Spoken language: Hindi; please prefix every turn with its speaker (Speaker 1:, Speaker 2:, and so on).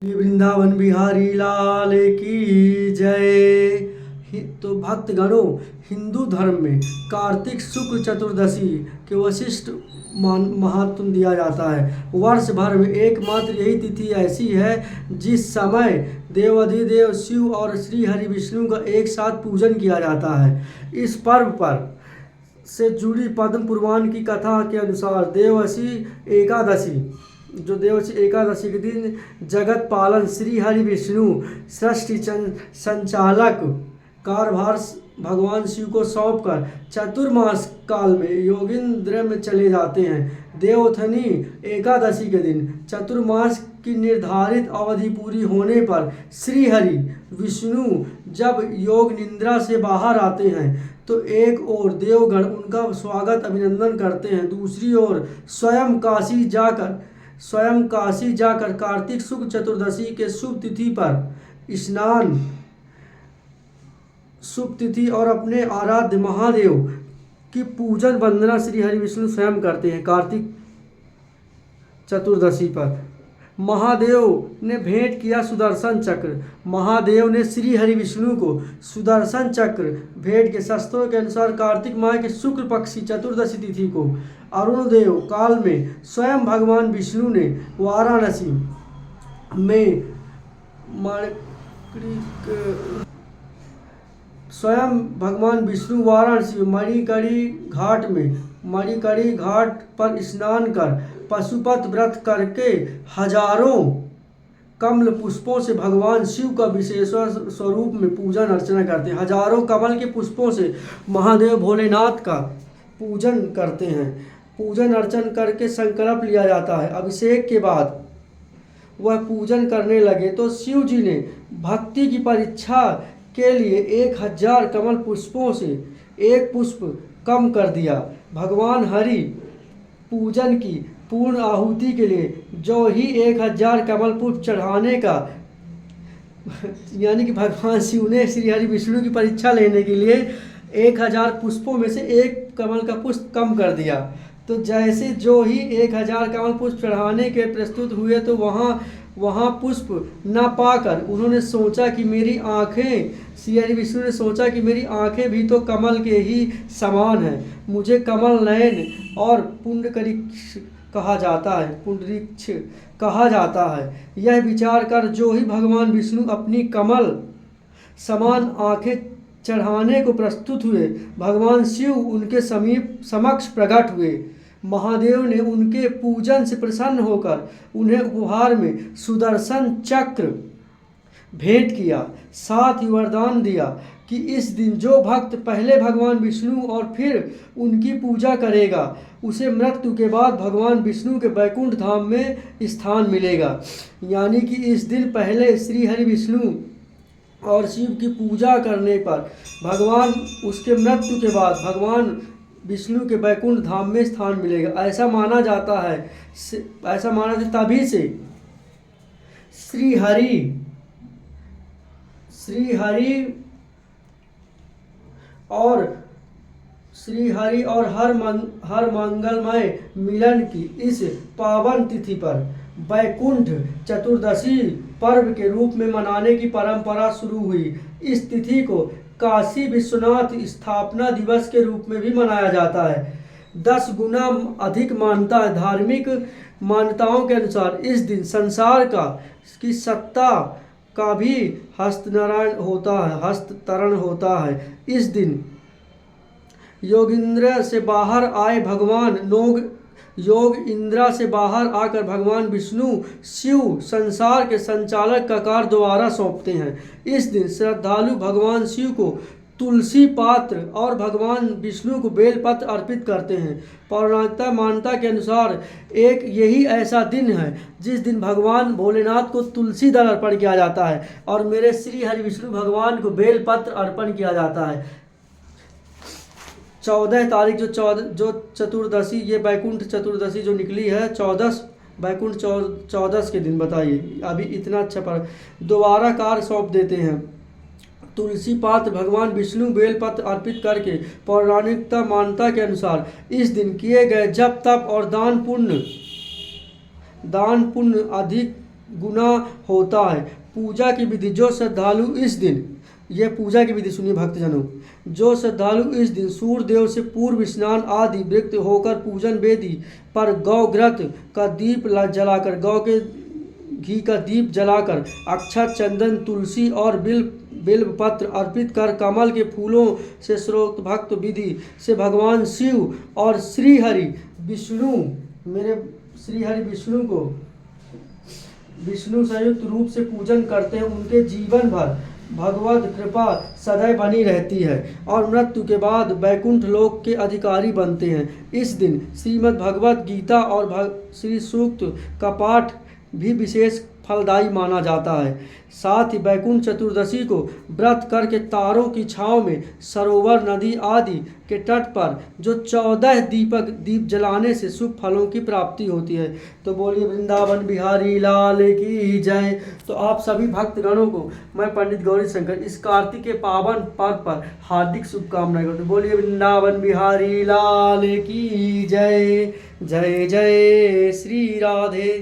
Speaker 1: श्री वृंदावन बिहारी लाल की जय। तो भक्तगणों, हिंदू धर्म में कार्तिक शुक्ल चतुर्दशी के वशिष्ठ महात्म दिया जाता है। वर्ष भर में एकमात्र यही तिथि ऐसी है जिस समय देवाधिदेव शिव और श्री हरि विष्णु का एक साथ पूजन किया जाता है। इस पर्व पर से जुड़ी पद्म पुराण की कथा के अनुसार देवसी एकादशी के दिन जगत पालन श्री हरि विष्णु सृष्टि संचालक कार्यभार भगवान शिव को सौंपकर चतुर्मास काल में योगिंद्र में चले जाते हैं। देवोत्थानी एकादशी के दिन चतुर्मास की निर्धारित अवधि पूरी होने पर श्री हरि विष्णु जब योग निद्रा से बाहर आते हैं तो एक ओर देवगण उनका स्वागत अभिनंदन करते हैं, दूसरी ओर स्वयं काशी जाकर कार्तिक शुक्ल चतुर्दशी के शुभ तिथि और अपने आराध्य महादेव की पूजन वंदना श्री हरि विष्णु स्वयं करते हैं। कार्तिक चतुर्दशी पर महादेव ने भेंट किया सुदर्शन चक्र। महादेव ने श्री हरि विष्णु को सुदर्शन चक्र भेंट के शास्त्रों के अनुसार कार्तिक माह के शुक्ल पक्षी चतुर्दशी तिथि को अरुणोदय काल में स्वयं भगवान विष्णु ने वाराणसी में मणिकड़ी घाट पर स्नान कर पशुपत व्रत करके हजारों कमल पुष्पों से भगवान शिव का विशेष स्वरूप में पूजन अर्चना करते हैं। हजारों कमल के पुष्पों से महादेव भोलेनाथ का पूजन करते हैं। पूजन अर्चन करके संकल्प लिया जाता है। अभिषेक के बाद वह पूजन करने लगे तो शिव जी ने भक्ति की परीक्षा के लिए 1000 कमल पुष्पों से एक पुष्प कम कर दिया। भगवान हरि पूजन की पूर्ण आहुति के लिए जो ही 1000 कमल पुष्प चढ़ाने का यानी कि भगवान शिव ने श्री हरि विष्णु की परीक्षा लेने के लिए 1000 पुष्पों में से एक कमल का पुष्प कम कर दिया। तो जैसे जो ही 1000 कमल पुष्प चढ़ाने के प्रस्तुत हुए तो वहाँ पुष्प न पाकर उन्होंने सोचा कि मेरी आँखें श्री हरि विष्णु ने सोचा कि मेरी आँखें भी तो कमल के ही समान हैं, मुझे कमल नयन और पुंडरीक्ष कहा जाता है। यह विचार कर जो ही भगवान विष्णु अपनी कमल समान आँखें चढ़ाने को प्रस्तुत हुए, भगवान शिव उनके समक्ष प्रकट हुए। महादेव ने उनके पूजन से प्रसन्न होकर उन्हें उपहार में सुदर्शन चक्र भेंट किया। साथ ही वरदान दिया कि इस दिन जो भक्त पहले भगवान विष्णु और फिर उनकी पूजा करेगा उसे मृत्यु के बाद भगवान विष्णु के वैकुंठ धाम में स्थान मिलेगा। यानी कि इस दिन पहले श्री हरि विष्णु और शिव की पूजा करने पर भगवान उसके मृत्यु के बाद भगवान विष्णु के वैकुंठ धाम में स्थान मिलेगा। ऐसा माना जाता है। तभी से श्री हरि और हर मंगलमय मिलन की इस पावन तिथि पर वैकुंठ चतुर्दशी पर्व के रूप में मनाने की परंपरा शुरू हुई। इस तिथि को काशी विश्वनाथ स्थापना दिवस के रूप में भी मनाया जाता है। 10 गुना अधिक मान्यता है। धार्मिक मान्यताओं के अनुसार इस दिन संसार की सत्ता का भी हस्तांतरण होता है। इस दिन योग इंद्र से बाहर आकर भगवान विष्णु शिव संसार के संचालक का कार्य दोबारा सौंपते हैं। इस दिन श्रद्धालु भगवान शिव को तुलसी पात्र और भगवान विष्णु को बेलपत्र अर्पित करते हैं। पौराणिक मान्यता के अनुसार यही ऐसा दिन है जिस दिन भगवान भोलेनाथ को तुलसी दल अर्पण किया जाता है और मेरे श्री हरि विष्णु भगवान को बेलपत्र अर्पण किया जाता है। 14 तारीख जो चतुर्दशी, ये वैकुंठ चतुर्दशी जो निकली है वैकुंठ 14 के दिन, बताइए अभी इतना अच्छा पर दोबारा कार्य सौंप देते हैं। तुलसी पात्र भगवान विष्णु बेलपत्र अर्पित करके पौराणिकता मान्यता के अनुसार इस दिन किए गए जप तप और दान पुण्य अधिक गुना होता है। पूजा की विधि, जो श्रद्धालु इस दिन, यह पूजा की विधि सुनिए भक्तजनों, जो श्रद्धालु इस दिन सूर्य देव से पूर्व स्नान आदि वृत्त होकर पूजन वेदी पर गौ घृत का दीप जलाकर, गौ के घी का दीप जलाकर, अक्षत चंदन तुलसी और बिल्व पत्र अर्पित कर कमल के फूलों से श्रोत भक्त विधि से भगवान शिव और श्रीहरि विष्णु, मेरे श्रीहरि विष्णु को विष्णु संयुक्त रूप से पूजन करते हैं, उनके जीवन भर भगवत कृपा सदैव बनी रहती है और मृत्यु के बाद वैकुंठ लोक के अधिकारी बनते हैं। इस दिन श्रीमद् भगवत गीता और श्री सूक्त का पाठ भी विशेष फलदायी माना जाता है। साथ ही वैकुंठ चतुर्दशी को व्रत करके तारों की छांव में सरोवर, नदी आदि के तट पर जो 14 दीप जलाने से शुभ फलों की प्राप्ति होती है। तो बोलिए वृंदावन बिहारी लाल की जय। तो आप सभी भक्तगणों को मैं पंडित गौरी शंकर इस कार्तिक के पावन पर्व पर हार्दिक शुभकामनाएं करता हूँ। बोलिए वृंदावन बिहारी लाल की जय। जय जय श्री राधे।